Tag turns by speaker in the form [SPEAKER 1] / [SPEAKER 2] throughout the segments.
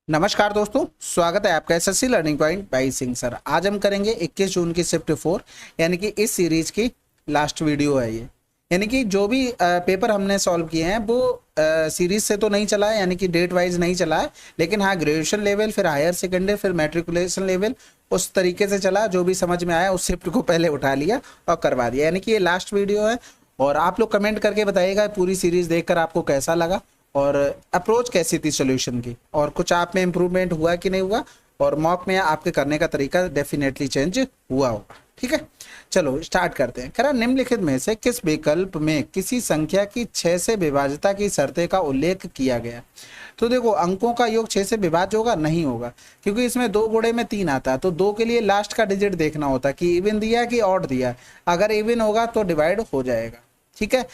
[SPEAKER 1] नमस्कार दोस्तों, स्वागत है आपका SSC learning point by Singh sir. आज हम करेंगे 21 जून की शिफ्ट 4 यानी कि इस सीरीज की लास्ट वीडियो है ये। यानी कि जो भी पेपर हमने सॉल्व किए हैं वो सीरीज से तो नहीं चला है, यानी कि डेट वाइज नहीं चला है, लेकिन हाँ ग्रेजुएशन लेवल, फिर हायर सेकेंडरी, फिर मैट्रिकुलेशन लेवल, उस तरीके से चला। जो भी समझ में आया उस शिफ्ट को पहले उठा लिया और करवा दिया, यानी कि ये लास्ट वीडियो है। और आप लोग कमेंट करके बताइएगा पूरी सीरीज देखकर आपको कैसा लगा और अप्रोच कैसी थी सॉल्यूशन की, और कुछ आप में इम्प्रूवमेंट हुआ कि नहीं हुआ, और मॉक में आपके करने का तरीका डेफिनेटली चेंज हुआ होगा। ठीक है, चलो स्टार्ट करते हैं। करा निम्नलिखित में से किस विकल्प में किसी संख्या की 6 से विभाज्यता की शर्तें का उल्लेख किया गया। तो देखो, अंकों का योग 6 से विभाज्य होगा? नहीं होगा, क्योंकि इसमें 2 गुणे में 3 आता है। तो 2 के लिए लास्ट का डिजिट देखना होता है कि इवन दिया कि ऑड दिया। अगर इवन होगा तो डिवाइड हो जाएगा। ठीक है,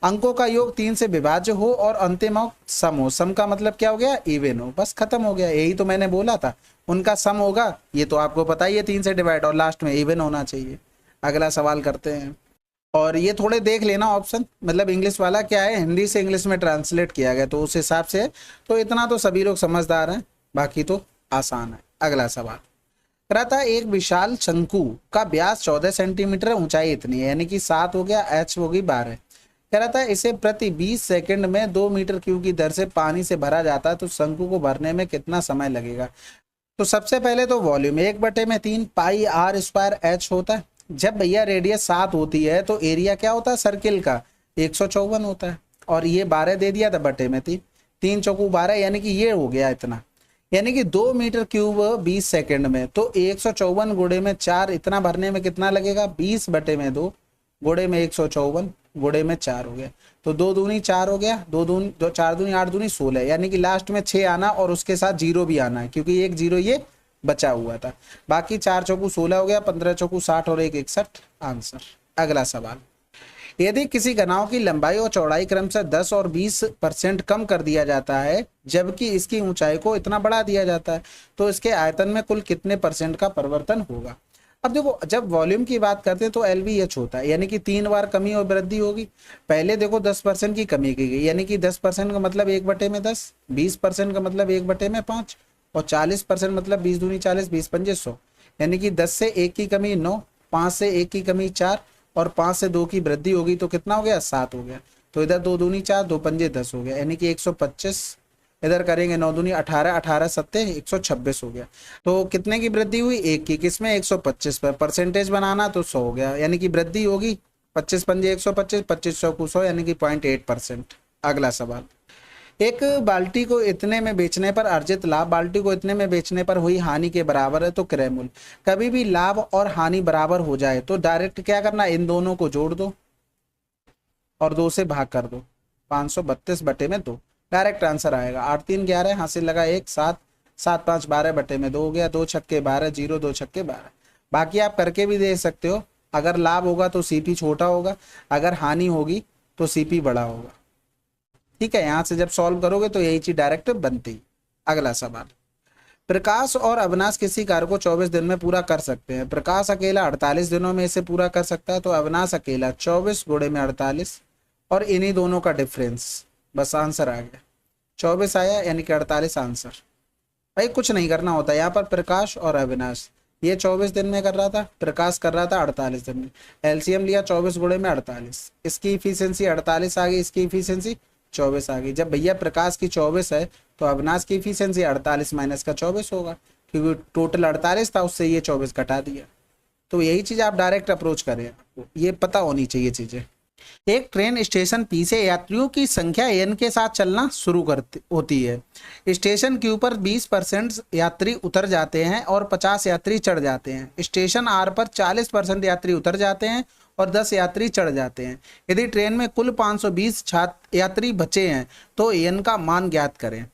[SPEAKER 1] अंकों का योग 3 से विभाज्य हो और अंतिम अंक सम हो। सम का मतलब क्या हो गया? इवन हो। बस खत्म हो गया, यही तो मैंने बोला था। उनका सम होगा, ये तो आपको पता ही है, 3 से डिवाइड, और लास्ट में इवन होना चाहिए। अगला सवाल करते हैं, और ये थोड़े देख लेना ऑप्शन, मतलब इंग्लिश वाला क्या है, हिंदी से इंग्लिश में ट्रांसलेट किया गया तो उस हिसाब से। तो इतना तो सभी लोग समझदार हैं, बाकी तो आसान है। अगला सवाल रहता है, एक विशाल शंकु का व्यास 14 सेंटीमीटर, ऊंचाई इतनी है, यानी कि 7 हो गया, एच होगी 12। कह रहा था इसे प्रति 20 सेकंड में 2 मीटर क्यूब की दर से पानी से भरा जाता है, तो शंकु को भरने में कितना समय लगेगा। तो सबसे पहले तो volume 1/3 pi r square h होता है। जब भैया रेडियस 7 होती है तो एरिया क्या होता है सर्किल का? 154 होता है, और ये 12 दे दिया था बटे में 3 चौकू 12, यानी कि ये हो गया इतना, यानी कि 2 मीटर क्यूब 20 सेकंड में। तो 154 गुणे में 4, इतना भरने में कितना लगेगा? 20/2 गुणे में 154 गुणे में 4 हो गया। तो 2 दूनी 4 हो गया, 4 दूनी 8 दूनी 16, यानी कि लास्ट में 6 आना और उसके साथ 0 भी आना है, क्योंकि एक 0 ये बचा हुआ था। बाकी 4 चौकू 16 हो गया, 15 चौकू 60 और 1 61 आंसर। अगला सवाल, यदि किसी घनाव की लंबाई और चौड़ाई क्रमशः 10 और 20% कम कर दिया जाता है, जबकि इसकी ऊंचाई को इतना बढ़ा दिया जाता है, तो इसके आयतन में कुल कितने % का परिवर्तन होगा। अब देखो, जब वॉल्यूम की बात करते हैं तो LVH होता है, यानी कि 3 बार कमी और वृद्धि होगी। पहले देखो 10% की कमी की गई, यानी कि 10% का मतलब 1/10, 20% का मतलब 1/5, और 40% मतलब 20 दूनी 40, 20 पंजे 100, यानी कि 10 से 1 की कमी 9, 5 से 1 की कमी 4, और 5 से 2 की वृद्धि होगी तो कितना हो गया? 7 हो गया। तो इधर 2 दूनी 4, 2 पंजे 10 हो गया, यानी कि 125। इधर करेंगे 9 दूनी 18, 18 सत्ते 126 हो गया। तो कितने की वृद्धि हुई? 1 की। किसमें? 125 पर। परसेंटेज बनाना तो 100 हो गया, यानी कि वृद्धि होगी 25 पंजे 125, 25 100 को 100, यानी कि 0.8%। अगला सवाल, एक बाल्टी को इतने में बेचने पर अर्जित लाभ बाल्टी को इतने में बेचने पर हुई हानि के बराबर है, तो क्रय मूल्य। कभी भी लाभ और हानि बराबर हो जाए तो डायरेक्ट क्या करना, इन दोनों को जोड़ दो और 2 से भाग कर दो, 532/2 डायरेक्ट आंसर आएगा। 8 3 11 हासिल लगा 1 7, 7 5 12/2 हो गया, 2 छक्के 12, 0 2 छक्के 12। बाकी आप करके भी दे सकते हो, अगर लाभ होगा तो CP छोटा होगा, अगर हानि होगी तो CP बड़ा होगा। ठीक है, यहां से जब सॉल्व करोगे तो यही चीज डायरेक्ट बनती। अगला सवाल, प्रकाश और अविनाश किसी कार्य को 24 दिन में पूरा कर सकते हैं। प्रकाश अकेला 48 दिनों में इसे पूरा कर सकता है, तो अविनाश अकेला 24 गुणे में 48, और इन्हीं दोनों का डिफरेंस। बस आंसर आ गया, 24 आया, यानी कि 48 आंसर। भाई कुछ नहीं करना होता यहाँ पर। प्रकाश और अविनाश, ये 24 दिन में कर रहा था, प्रकाश कर रहा था 48 दिन में। LCM लिया 24 गुणे में 48, इसकी इफिशियंसी 48 आ गई, इसकी इफिशियंसी 24 आ गई। जब भैया प्रकाश की 24 है तो अविनाश की इफिशियंसी 48 माइनस का 24 होगा, क्योंकि टोटल 48 था, उससे ये 24 घटा दिया। तो यही चीज आप डायरेक्ट अप्रोच करें, आपको ये पता होनी चाहिए चीजें। एक ट्रेन स्टेशन P से यात्रियों की संख्या N के साथ चलना शुरू करती होती है। स्टेशन Q पर 20% यात्री उतर जाते हैं और 50 यात्री चढ़ जाते हैं। स्टेशन R पर 40% यात्री उतर जाते हैं और 10 यात्री चढ़ जाते हैं। यदि ट्रेन में कुल 520 छात्र यात्री बचे हैं तो N का मान ज्ञात करें।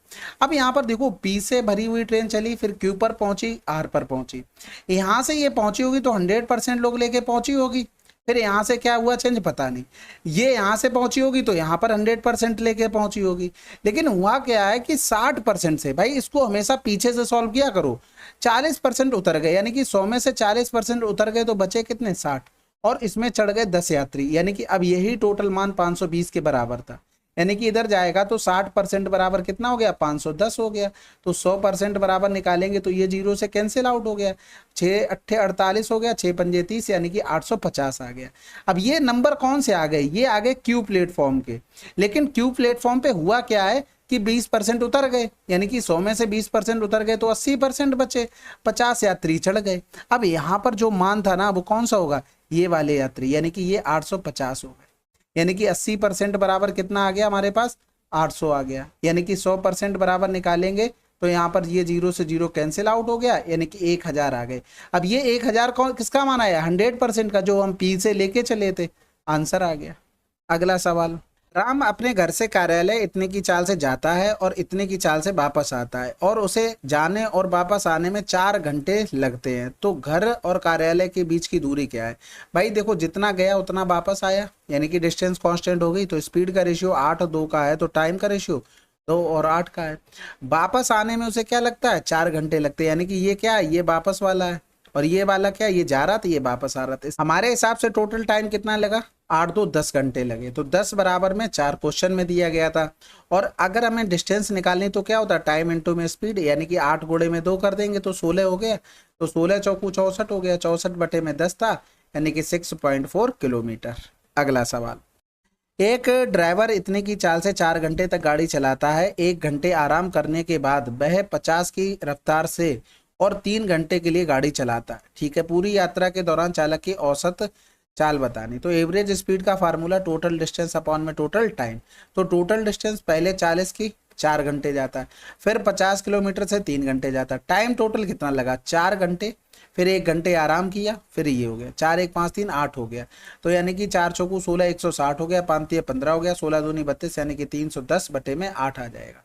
[SPEAKER 1] अब यहाँ पर देखो, P से भरी हुई ट्रेन चली, फिर Q पर पहुंची, R पर पहुंची। यहाँ से ये पहुंची होगी तो 100% लोग लेके पहुंची होगी। फिर यहाँ से क्या हुआ चेंज पता नहीं, ये यहाँ से पहुंची होगी तो यहाँ पर 100% लेके पहुंची होगी। लेकिन हुआ क्या है कि 60% से, भाई इसको हमेशा पीछे से सॉल्व किया करो, 40% उतर गए, यानी कि 100 में से 40% उतर गए तो बचे कितने? 60, और इसमें चढ़ गए 10 यात्री, यानी कि अब यही टोटल मान 520 के बराबर था। यानी कि इधर जाएगा तो 60% बराबर कितना हो गया, 510 हो गया। तो 100% बराबर निकालेंगे तो ये जीरो से कैंसिल आउट हो गया, 6 अट्ठे 48 हो गया, 6 पंजे 30, यानी कि 850 आ गया। अब ये नंबर कौन से आ गए, ये आ गए क्यू प्लेटफॉर्म के। लेकिन क्यू प्लेटफॉर्म पे हुआ क्या है कि 20% उतर गए, यानी कि 100 में से 20% उतर गए तो 80% बचे, 50 यात्री चढ़ गए। अब यहाँ पर जो मान था ना वो कौन सा होगा, ये वाले यात्री, यानी कि ये 850 हो गए। यानी कि 80% बराबर कितना आ गया हमारे पास, 800 आ गया। यानी कि 100% बराबर निकालेंगे तो यहाँ पर ये जीरो से जीरो कैंसिल आउट हो गया, यानी कि 1000 आ गए। अब ये 1000 कौन किसका माना है, 100% का, जो हम पी से लेके चले थे। आंसर आ गया। अगला सवाल, राम अपने घर से कार्यालय इतने की चाल से जाता है और इतने की चाल से वापस आता है और उसे जाने और वापस आने में 4 घंटे लगते हैं, तो घर और कार्यालय के बीच की दूरी क्या है। भाई देखो, जितना गया उतना वापस आया, यानी कि डिस्टेंस कांस्टेंट हो गई, तो स्पीड का रेशियो 8 और 2 का है, तो टाइम का रेशियो 2 और 8 का है। वापस आने में उसे क्या लगता है, 4 घंटे लगते हैं, यानी कि ये क्या है, ये वापस वाला है, और ये वाला क्या, ये जा रहा था, ये वापस आ रहा था। हमारे हिसाब से टोटल टाइम कितना लगा, 8 2 10 घंटे लगे। तो 10 बराबर में 4 क्वेश्चन में दिया गया था। और अगर हमें डिस्टेंस निकालनी तो क्या होता है, टाइम इंटू में स्पीड, यानी कि 8 गुणे में 2 कर देंगे तो 16 हो गया, तो 16 चौकू 64 हो गया, 64 बटे में 10 था, यानी कि 6.4 किलोमीटर। अगला सवाल, एक ड्राइवर इतने की चाल से 4 घंटे तक गाड़ी चलाता है, 1 घंटे आराम करने के बाद वह 50 की रफ्तार से और 3 घंटे के लिए गाड़ी चलाता है। ठीक है, पूरी यात्रा के दौरान चालक की औसत चाल बतानी। तो एवरेज स्पीड का फार्मूला टोटल डिस्टेंस अपॉन में टोटल टाइम। तो टोटल डिस्टेंस पहले 40 की 4 घंटे जाता है, फिर 50 किलोमीटर से 3 घंटे जाता है। टाइम टोटल कितना लगा, 4 घंटे, फिर 1 घंटे आराम किया, फिर ये हो गया 4 1 5 3 8 हो गया। तो यानी कि 4 चौकू 16 160 हो गया, 5 3 15 हो गया, 16 दूनी 32, यानी कि 310 बटे में 8 आ जाएगा,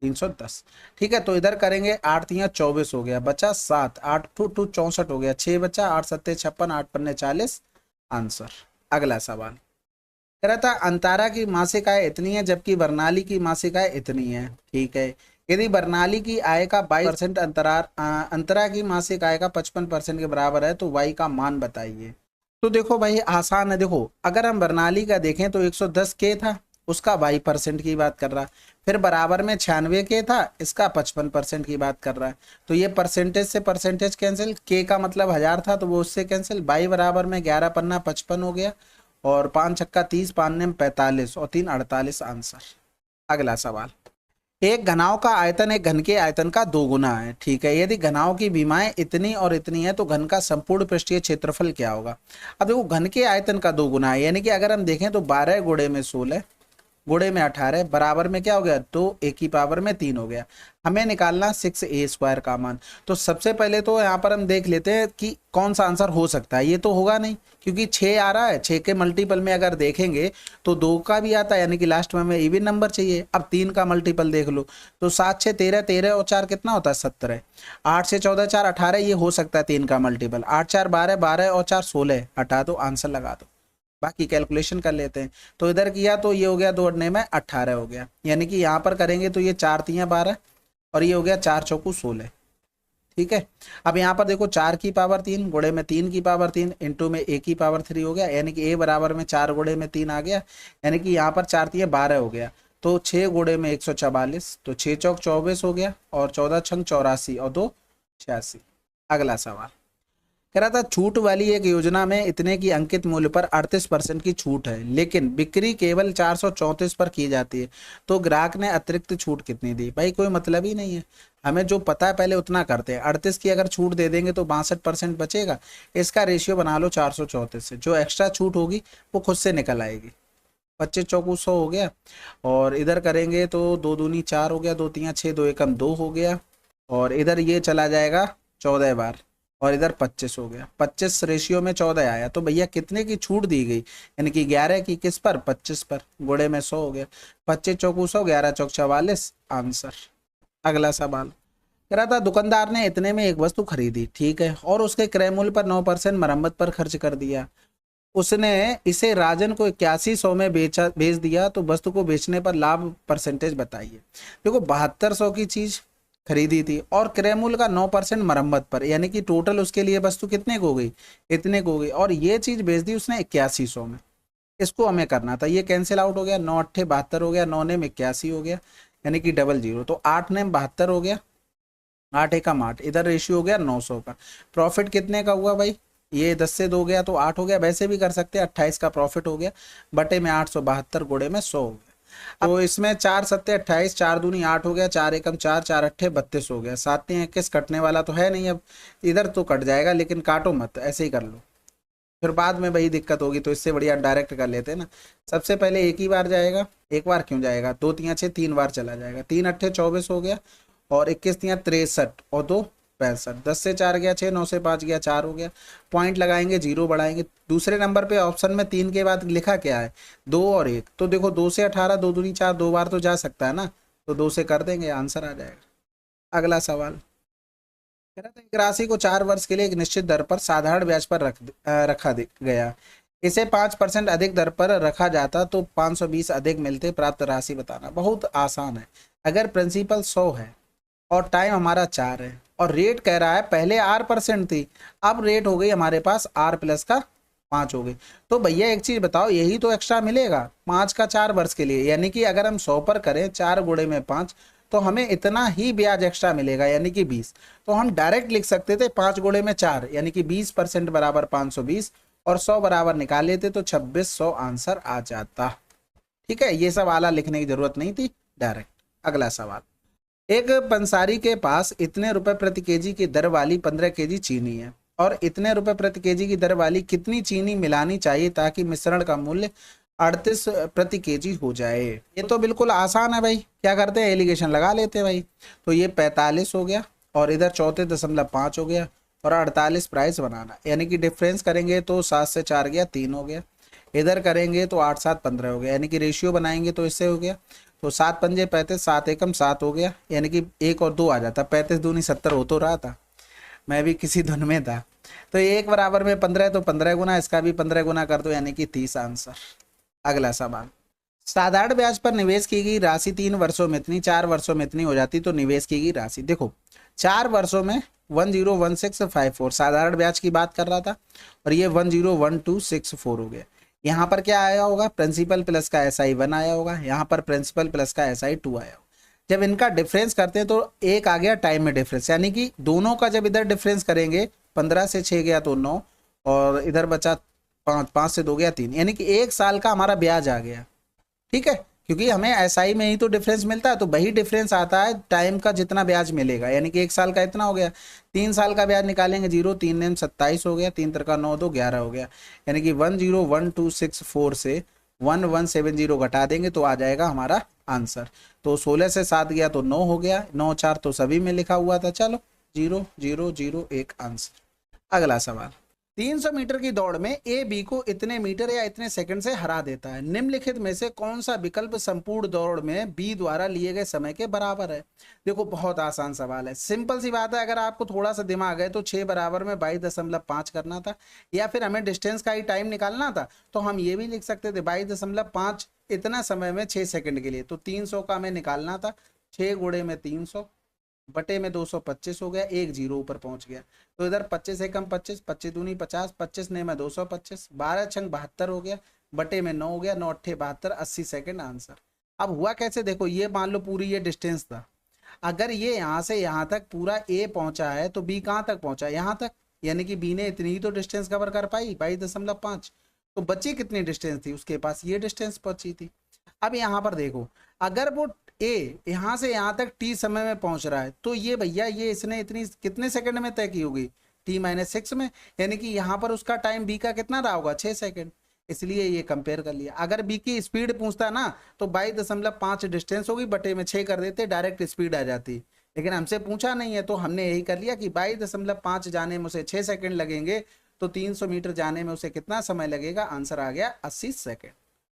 [SPEAKER 1] 310। ठीक है, तो इधर करेंगे 8 3 24 हो गया, बचा 7, 8 टू 64 हो गया, 6 बचा, 8 7 56, 8 पन्ने 40, आंसर। अगला सवाल कह रहा था अंतारा की मासिक आय इतनी है जबकि बरनाली की मासिक आय इतनी है। ठीक है, यदि बरनाली की आय का 22% अंतरा की मासिक आय का 55% के बराबर है तो वाई का मान बताइए। तो देखो भाई आसान है, देखो अगर हम बरनाली का देखें तो 110 के था, उसका 22% की बात कर रहा है, फिर बराबर में 96 के था, इसका 55% की बात कर रहा है। तो ये परसेंटेज से परसेंटेज कैंसिल, के का मतलब 1000 था तो वो उससे कैंसिल, 22 बराबर में 11 पन्ना 55 हो गया, और 5 छक्का 30, 5 नेम 45 और 3 48, आंसर। अगला सवाल, एक घनाव का आयतन एक घन के आयतन का 2 गुना है। ठीक है, यदि घनाव की विमाएं इतनी और इतनी है तो घन का संपूर्ण पृष्ठीय क्षेत्रफल क्या होगा। अब देखो घन के आयतन का 2 गुना है, यानी कि अगर हम देखें तो 12 गुणे में 16 गुणे में 18 बराबर में क्या हो गया, 2 a की पावर में 3 हो गया। हमें निकालना 6a² का मान। तो सबसे पहले तो यहाँ पर हम देख लेते हैं कि कौन सा आंसर हो सकता है। ये तो होगा नहीं क्योंकि 6 आ रहा है, 6 के मल्टीपल में अगर देखेंगे तो 2 का भी आता है, यानी कि लास्ट में हमें इवन नंबर चाहिए। अब 3 का मल्टीपल देख लो तो 7 6 13, 13 और 4 कितना होता है 17, 8 से 14 4 18, ये हो सकता है 3 का मल्टीपल, 8 4 12, 12 और 4 16, हटा दो, आंसर लगा दो, बाकी कैलकुलेशन कर लेते हैं। तो इधर किया तो ये हो गया 2 अड़ने में 18 हो गया, यानी कि यहाँ पर करेंगे तो ये 4 3 12 और ये हो गया 4 चौकू 16। ठीक है, अब यहाँ पर देखो 4 की पावर 3 गुणे में 3 की पावर 3 इंटू में a की पावर 3 हो गया, यानी कि a बराबर में 4 गुणे में 3 आ गया, यानी कि यहाँ पर 4 3 12 हो गया। तो 6 गुणे में 144, तो 6 चौक 24 हो गया, और 14 छंग 84 और 2 86। अगला सवाल कह रहा था छूट वाली एक योजना में इतने की अंकित मूल्य पर 38% की छूट है, लेकिन बिक्री केवल 434 पर की जाती है, तो ग्राहक ने अतिरिक्त छूट कितनी दी। भाई कोई मतलब ही नहीं है, हमें जो पता है पहले उतना करते हैं। 38 की अगर छूट दे देंगे तो 62% बचेगा, इसका रेशियो बना लो 434 से, जो एक्स्ट्रा छूट होगी वो खुद से निकल आएगी। 25 चौकू 100 हो गया, और इधर करेंगे तो 2 दूनी 4 हो गया, 2 3 6, 2 एकम 2 हो गया, और इधर ये चला जाएगा 14 बार, और इधर 25 हो गया, 25 रेशियो में 14 आया। तो भैया कितने की छूट दी गई, यानी कि 11 की किस पर, 25 पर, गुणे में 100 हो गया, 25 चौकू 100, 11 चौक 44, आंसर। अगला सवाल कह रहा था दुकानदार ने इतने में एक वस्तु खरीदी, ठीक है, और उसके क्रय मूल्य पर 9% मरम्मत पर खर्च कर दिया। उसने इसे राजन को 8100 में बेच दिया, तो वस्तु को बेचने पर लाभ परसेंटेज बताइए। देखो 7200 की चीज खरीदी थी और क्रय मूल्य का 9% मरम्मत पर, यानी कि टोटल उसके लिए वस्तु कितने को हो गई, इतने को हो गई, और ये चीज बेच दी उसने 8100 में। इसको हमें करना था, ये कैंसिल आउट हो गया, 9 8 72 हो गया, 9 ने 81 हो गया, यानी कि डबल जीरो, तो 8 ने 72 हो गया, 8 एकम 8, इधर रेशियो हो गया 900 का। प्रॉफिट कितने का हुआ भाई, ये 10 से 2 गया तो 8 हो गया, वैसे भी कर सकते हैं, 28 का प्रॉफिट हो गया, बटे में 872 गुणे में 100 हो गया। तो इसमें 4 7 28, 4 दूनी 8 हो गया, 4 एकम 4, 4 8 32 हो गया, 7 3 21 कटने वाला तो है नहीं, अब इधर तो कट जाएगा, लेकिन काटो मत, ऐसे ही कर लो, फिर बाद में वही दिक्कत होगी, तो इससे बढ़िया डायरेक्ट कर लेते हैं ना। सबसे पहले एक ही बार जाएगा, एक बार क्यों जाएगा, 2 3 6 3 बार चला जाएगा, 3 8 24 हो गया, और 21 3 63 और 2 65, 10 से 4 गया 6, 9 से 5 गया 4 हो गया, पॉइंट लगाएंगे, जीरो बढ़ाएंगे। दूसरे नंबर पे ऑप्शन में 3 के बाद लिखा क्या है, 2 और 1, तो देखो 2 से 18, 2 दूनी 4, 2 बार तो जा सकता है ना, तो 2 से कर देंगे, आंसर आ जाएगा। अगला सवाल कह रहा था, एक राशि को 4 वर्ष के लिए एक निश्चित दर पर साधारण ब्याज पर रखा गया, इसे 5% अधिक दर पर रखा जाता तो 520 अधिक मिलते, प्राप्त राशि बताना। बहुत आसान है, अगर प्रिंसिपल 100 है और टाइम हमारा 4 है और रेट कह रहा है, पहले R% थी, अब रेट हो गई हमारे पास R प्लस का 5 हो गई, तो भैया एक चीज बताओ, यही तो एक्स्ट्रा मिलेगा 5 का 4 वर्ष के लिए, यानी कि अगर हम 100 पर करें 4 गुणे में 5, तो हमें इतना ही ब्याज एक्स्ट्रा मिलेगा, यानी कि 20। तो हम डायरेक्ट लिख सकते थे 5 गुणे में 4, यानी कि 20% बराबर 520, और 100 बराबर निकाल लेते तो 2600 आंसर आ जाता। ठीक है, ये सब आला लिखने की जरूरत नहीं थी, डायरेक्ट। अगला सवाल, एक पंसारी के पास इतने रुपए प्रति केजी की दर वाली 15 केजी चीनी है, और इतने रुपए प्रति केजी की दर वाली कितनी चीनी मिलानी चाहिए ताकि मिश्रण का मूल्य 38 प्रति केजी हो जाए। ये तो बिल्कुल आसान है भाई, क्या करते हैं, एलिगेशन लगा लेते हैं भाई। तो ये 45 हो गया, और इधर 34.5 हो गया, और 48 प्राइस बनाना, यानी कि डिफरेंस करेंगे तो 7 से 4 गया 3 हो गया, इधर करेंगे तो 8 7 15 हो गया, यानी कि रेशियो बनाएंगे तो इससे हो गया, तो 7 पंजे 35, 7 एकम 7 हो गया, यानी कि 1 और 2 आ जाता, 35 दूनी 70 हो तो रहा था, मैं भी किसी धुन में था। तो 1 बराबर में 15, तो 15 गुना, इसका भी 15 गुना कर दो, यानी कि 30 आंसर। अगला सवाल, साधारण ब्याज पर निवेश की गई राशि 3 वर्षों में इतनी, 4 वर्षों में इतनी हो जाती, तो निवेश की गई राशि देखो 4 वर्षों में 101654 साधारण ब्याज की बात कर रहा था, और ये 101264 हो गया। यहाँ पर क्या आया होगा, प्रिंसिपल प्लस का SI1 आया होगा, यहाँ पर प्रिंसिपल प्लस का SI2 आया होगा। जब इनका डिफरेंस करते हैं तो एक आ गया टाइम में डिफरेंस, यानी कि दोनों का जब इधर डिफरेंस करेंगे, 15 से 6 गया तो 9, और इधर बचा 5, 5 से 2 गया 3, यानी कि 1 साल का हमारा ब्याज आ गया। ठीक है, क्योंकि हमें SI में ही तो डिफरेंस मिलता है, तो वही डिफरेंस आता है टाइम का जितना ब्याज मिलेगा, यानी कि 1 साल का इतना हो गया। 3 साल का ब्याज निकालेंगे, 0 3 नेम 27 हो गया, 3 3 9 2 11 हो गया, यानी कि 101264 से 1170 घटा देंगे तो आ जाएगा हमारा आंसर। तो 16 से 7 गया तो 9 हो गया, 9 4 तो सभी में लिखा हुआ था, चलो 0 0 0 1 आंसर। अगला सवाल, 300 मीटर की दौड़ में ए बी को इतने मीटर या इतने सेकंड से हरा देता है, निम्नलिखित में से कौन सा विकल्प संपूर्ण दौड़ में बी द्वारा लिए गए समय के बराबर है। देखो बहुत आसान सवाल है, सिंपल सी बात है, अगर आपको थोड़ा सा दिमाग है तो 6 बराबर में 22.5 करना था, या फिर हमें डिस्टेंस का ही टाइम निकालना था, तो हम ये भी लिख सकते थे 22.5 इतना समय में 6 सेकंड के लिए, तो 300 का हमें निकालना था, 6 गुणे में 300 बटे में 225 हो गया, 1 0 ऊपर पहुंच गया, तो इधर 25 एकम 25, 25 दूनी 50, 25 ने में 225, 12 छंग 72 हो गया, बटे में 9 हो गया, 9 8 72, 80 सेकंड आंसर। अब हुआ कैसे, देखो ये मान लो पूरी ये डिस्टेंस था, अगर ये यहाँ से यहाँ तक पूरा ए पहुंचा है तो बी कहाँ तक पहुंचा, यहाँ तक, यानी कि बी ने इतनी ही तो डिस्टेंस कवर कर पाई 22.5, तो बची कितनी डिस्टेंस थी उसके पास, ये डिस्टेंस पहुंची थी। अब यहाँ पर देखो, अगर वो ए यहाँ से यहाँ तक टी समय में पहुंच रहा है, तो ये भैया ये इसने इतनी कितने सेकंड में तय की होगी, t-6 में, यानी कि यहाँ पर उसका टाइम बी का कितना रहा होगा, 6 सेकंड, इसलिए ये कंपेयर कर लिया। अगर बी की स्पीड पूछता ना तो 22.5 डिस्टेंस होगी, बटे में 6 कर देते, डायरेक्ट स्पीड आ जाती, लेकिन हमसे पूछा नहीं है, तो हमने यही कर लिया कि 22.5 जाने में उसे 6 सेकंड लगेंगे, तो 300 मीटर जाने में उसे कितना समय लगेगा, आंसर आ गया 80 सेकंड।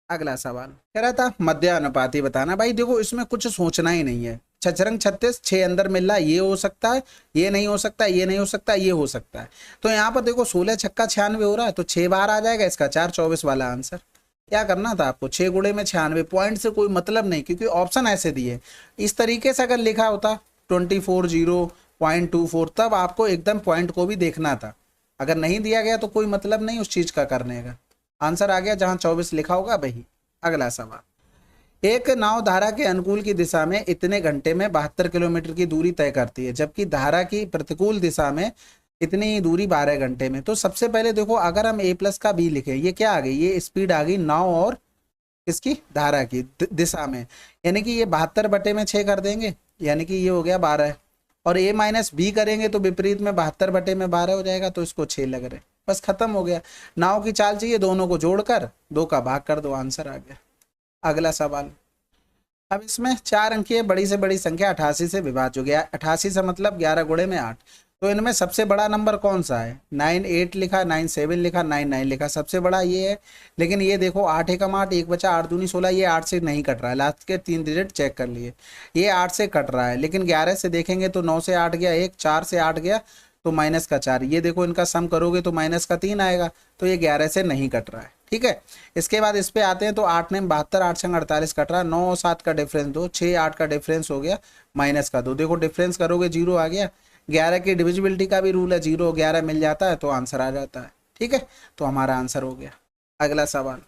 [SPEAKER 1] अगला सवाल कह रहा था मध्यानुपाती बताना, भाई देखो इसमें कुछ सोचना ही नहीं है, छछरंग 36 6 अंदर मिल रहा है, ये हो सकता है, ये नहीं हो सकता, ये नहीं हो सकता, ये हो सकता है, तो यहाँ पर देखो 16 छक्का 96 हो रहा है, तो 6 बार आ जाएगा इसका 4 24 वाला आंसर। क्या करना था आपको, 6 गुणे में 96, पॉइंट से कोई मतलब नहीं, क्योंकि ऑप्शन ऐसे दिए, इस तरीके से अगर लिखा होता 24 तब आपको एकदम पॉइंट को भी देखना था, अगर नहीं दिया गया तो कोई मतलब नहीं उस चीज का करने का। आंसर आ गया जहां 24 लिखा होगा वही। अगला सवाल, एक नाव धारा के अनुकूल की दिशा में इतने घंटे में 72 किलोमीटर की दूरी तय करती है, जबकि धारा की प्रतिकूल दिशा में इतनी दूरी 12 घंटे में। तो सबसे पहले देखो, अगर हम a प्लस का b लिखे, ये क्या आ गई, ये स्पीड आ गई नाव और इसकी धारा की दिशा में, यानी कि ये 72/6 कर देंगे, यानी कि ये हो गया 12, और a माइनस बी करेंगे तो विपरीत में 72/12 हो जाएगा, तो इसको 6 लग रहे, बस खत्म हो गया। नाव की चाल चाहिए, दोनों को जोड़कर 2 का भाग कर दो, आंसर आ गया। अगला सवाल, अब इसमें 4 अंकीय बड़ी से बड़ी संख्या 88 से विभाज्य हो गया। 88 से मतलब 11 गुणे में 8, तो इनमें सबसे बड़ा नंबर कौन सा है? 98 लिखा, 97 लिखा, 99 लिखा, सबसे बड़ा ये है। लेकिन ये देखो 8 एकम 8, 1 बचा 8 दूनी 16, ये 8 से नहीं कट रहा है, लास्ट के 3 डिजिट चेक कर लिए, ये 8 से कट रहा है। लेकिन 11 से देखेंगे तो 9 से 8 गया 1, 4 से 8 गया तो माइनस का 4, ये देखो इनका सम करोगे तो माइनस का 3 आएगा, तो ये 11 से नहीं कट रहा है। ठीक है, इसके बाद इस पे आते हैं, तो 8 ने 72, 8 संग 48 कट रहा है, 9 और 7 का डिफरेंस 2, 6 8 का डिफरेंस हो गया माइनस का 2, देखो डिफरेंस करोगे 0 आ गया। 11 की डिविजिबिलिटी का भी रूल है, 0 11 मिल जाता है तो आंसर आ जाता है। ठीक है, तो हमारा आंसर हो गया। अगला सवाल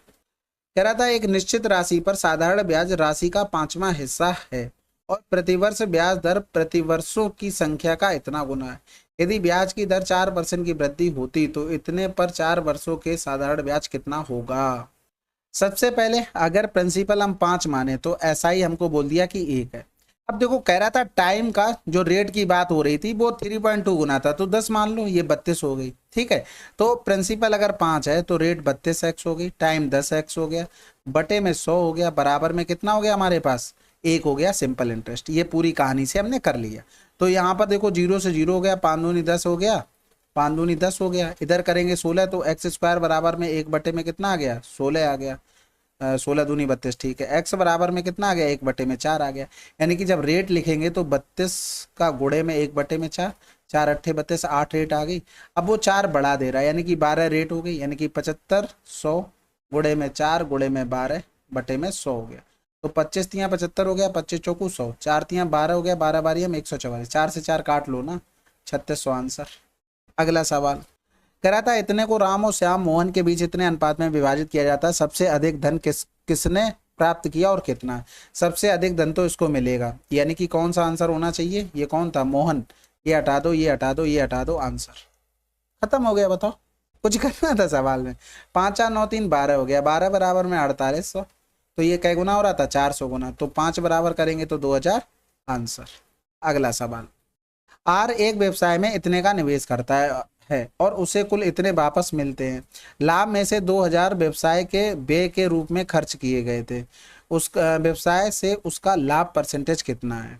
[SPEAKER 1] कह रहा था, एक निश्चित राशि पर साधारण ब्याज राशि का 5वां हिस्सा है और प्रतिवर्ष ब्याज दर प्रतिवर्षों की संख्या का इतना गुना है। यदि ब्याज की दर 4% की वृद्धि होती तो इतने पर 4 वर्षों के साधारण ब्याज कितना होगा? सबसे पहले अगर प्रिंसिपल हम 5 माने तो ऐसा ही हमको बोल दिया कि 1 है। अब देखो कह रहा था टाइम का जो रेट की बात हो रही थी वो 3.2 गुना था, तो 10 मान लो, ये 32 हो गई। ठीक है, तो प्रिंसिपल अगर 5 है तो रेट 32x हो गई, टाइम 10x हो गया, बटे में 100 हो गया, बराबर में कितना हो गया हमारे पास? 1 हो गया सिंपल इंटरेस्ट। ये पूरी कहानी से हमने कर लिया। तो यहाँ पर देखो 0 से 0 हो गया, 5 दूनी 10 हो गया, 5 दूनी 10 हो गया, इधर करेंगे 16, तो एक्स स्क्वायर बराबर में 1 बटे में कितना आ गया? 16 आ गया, 16 दूनी 32। ठीक है, एक्स बराबर में कितना आ गया? 1 बटे में 4 आ गया। यानी कि जब रेट लिखेंगे तो 32 का गुणे में 1 बटे में 4, 4 अट्ठे 32, 8 रेट आ गई। अब वो 4 बढ़ा दे रहा है, यानी कि 12 रेट हो गई, यानी कि 75 100 गुणे में 4 गुणे में 12 बटे में 100 हो गया। तो 25 तियाँ 75 हो गया, 25 चौकू 100, 4 तियाँ 12 हो गया, 12 बारी में 144, 4 से 4 काट लो ना, 3600 आंसर। अगला सवाल कह रहा था, इतने को राम और श्याम मोहन के बीच इतने अनुपात में विभाजित किया जाता है, सबसे अधिक धन किसने प्राप्त किया और कितना? सबसे अधिक धन तो इसको मिलेगा, यानी कि कौन सा आंसर होना चाहिए? ये कौन था? मोहन। ये हटा दो, ये हटा दो, ये हटा दो, आंसर खत्म हो गया। बताओ कुछ करना था सवाल में। 5 4 9 3 12 हो गया, 12 बराबर में 4800, तो ये कै गुना हो रहा था? 400 गुना, तो 5 बराबर करेंगे तो 2000 आंसर। अगला सवाल, आर एक व्यवसाय में इतने का निवेश करता है और उसे कुल इतने वापस मिलते हैं। लाभ में से 2000 व्यवसाय के व्यय के रूप में खर्च किए गए थे, उस व्यवसाय से उसका लाभ परसेंटेज कितना है?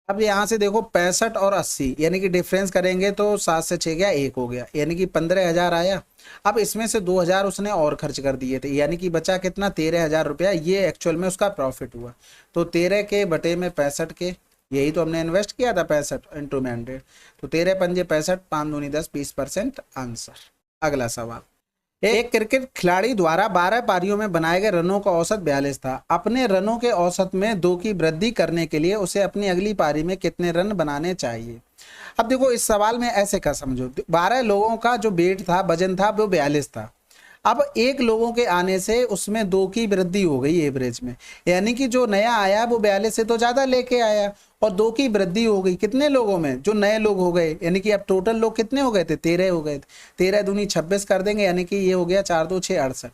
[SPEAKER 1] अब यहाँ से देखो 65 और 80, यानी कि डिफरेंस करेंगे तो 7 से 6 गया 1 हो गया, यानी कि 15,000 आया। अब इसमें से 2000 उसने और खर्च कर दिए थे, यानी कि बचा कितना? 13,000 रुपया, ये एक्चुअल में उसका प्रॉफिट हुआ। तो 13 के बटे में 65 के, यही तो हमने इन्वेस्ट किया था 65 इंटू में 100, तो 13 पंजे 65, 5 दूनी 10, 20% आंसर। अगला सवाल, एक क्रिकेट खिलाड़ी द्वारा 12 पारियों में बनाए गए रनों का औसत 42 था। अपने रनों के औसत में 2 की वृद्धि करने के लिए उसे अपनी अगली पारी में कितने रन बनाने चाहिए? अब देखो इस सवाल में ऐसे का समझो, 12 लोगों का जो वेट था, वजन था, वो 42 था। अब एक लोगों के आने से उसमें 2 की वृद्धि हो गई एवरेज में, यानी कि जो नया आया वो 42 से तो ज्यादा लेके आया और 2 की वृद्धि हो गई कितने लोगों में? जो नए लोग हो गए, यानी कि अब टोटल लोग कितने हो गए थे? 13 हो गए थे। 13 दूनी 26 कर देंगे, यानी कि ये हो गया 4 2 6 68।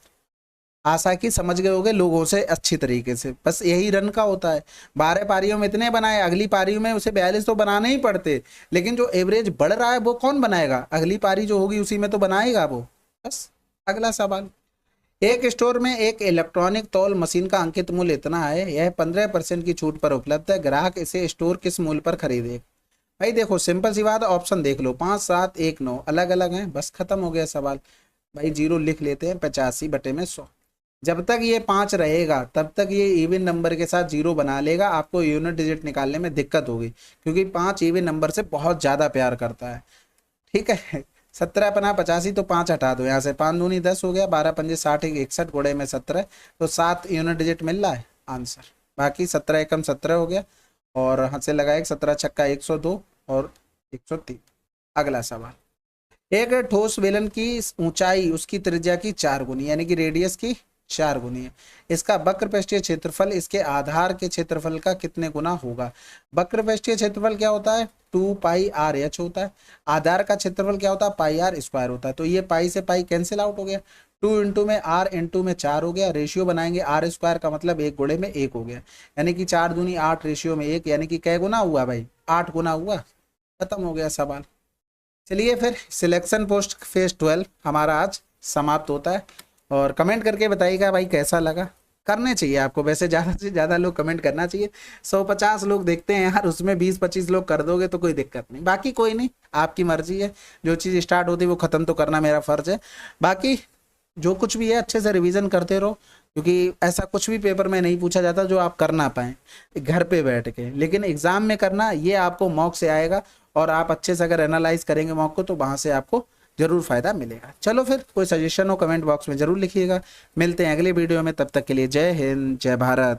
[SPEAKER 1] आशा की समझ गए होगे लोगों से अच्छी तरीके से, बस यही रन का होता है। 12 पारियों में इतने बनाए, अगली पारियों में उसे 42 तो बनाने ही पड़ते, लेकिन जो एवरेज बढ़ रहा है वो कौन बनाएगा? अगली पारी जो होगी उसी में तो बनाएगा वो, बस। अगला सवाल, एक स्टोर में एक इलेक्ट्रॉनिक तौल मशीन का अंकित मूल्य इतना है, यह 15% की छूट पर उपलब्ध है, ग्राहक इसे स्टोर किस मूल्य पर खरीदे? भाई देखो सिंपल सी बात है, ऑप्शन देख लो, 5 7 1 9 अलग अलग हैं, बस खत्म हो गया सवाल। भाई 0 लिख लेते हैं, 85 बटे में 100। जब तक ये 5 रहेगा तब तक ये इवन नंबर के साथ 0 बना लेगा, आपको यूनिट डिजिट निकालने में दिक्कत होगी, क्योंकि 5 इवन नंबर से बहुत ज़्यादा प्यार करता है। ठीक है, 17 पना 85, तो 5 हटा दो यहाँ से, 5 दूनी 10 हो गया, 12 पंजे 60, 61 गुणे में 17, तो 7 यूनिट डिजिट मिल रहा है आंसर। बाकी 17 एकम 17 हो गया, और हाथ से लगाए 17 छक्का 102 और 103। अगला सवाल, एक ठोस बेलन की ऊंचाई उसकी त्रिज्या की 4 गुनी यानी कि रेडियस की 4 गुनी है। इसका वक्रपृष्ठीय क्षेत्रफल इसके आधार के क्षेत्रफल का कितने गुना होगा। वक्रपृष्ठीय क्षेत्रफल क्या होता है 2πr(h) होता है। आधार का क्षेत्रफल क्या होता है πr² होता है। तो ये पाई से पाई कैंसिल आउट हो गया। 2 इंटू में r इंटू में 4 हो गया। रेशियो बनाएंगे r² का मतलब 1 गुणे में 1 हो गया यानी कि 4 दूनी 8 रेशियो में 1 यानी कि कै गुना हुआ भाई 8 गुना हुआ। खत्म हो गया सवाल। चलिए फिर सिलेक्शन पोस्ट फेज 12 हमारा आज समाप्त होता है और कमेंट करके बताइएगा भाई कैसा लगा। करने चाहिए आपको, वैसे ज़्यादा से ज़्यादा लोग कमेंट करना चाहिए। 150 लोग देखते हैं यार, उसमें 20-25 लोग कर दोगे तो कोई दिक्कत नहीं। बाकी कोई नहीं, आपकी मर्जी है। जो चीज़ स्टार्ट होती है वो ख़त्म तो करना मेरा फ़र्ज़ है। बाकी जो कुछ भी है अच्छे से रिवीजन करते रहो, क्योंकि ऐसा कुछ भी पेपर में नहीं पूछा जाता जो आप कर ना पाएँ घर पे बैठ के, लेकिन एग्ज़ाम में करना ये आपको मॉक से आएगा। और आप अच्छे से अगर एनालाइज करेंगे मॉक को तो वहाँ से आपको जरूर फायदा मिलेगा। चलो फिर कोई सजेशन हो कमेंट बॉक्स में जरूर लिखिएगा। मिलते हैं अगले वीडियो में, तब तक के लिए जय हिंद जय भारत।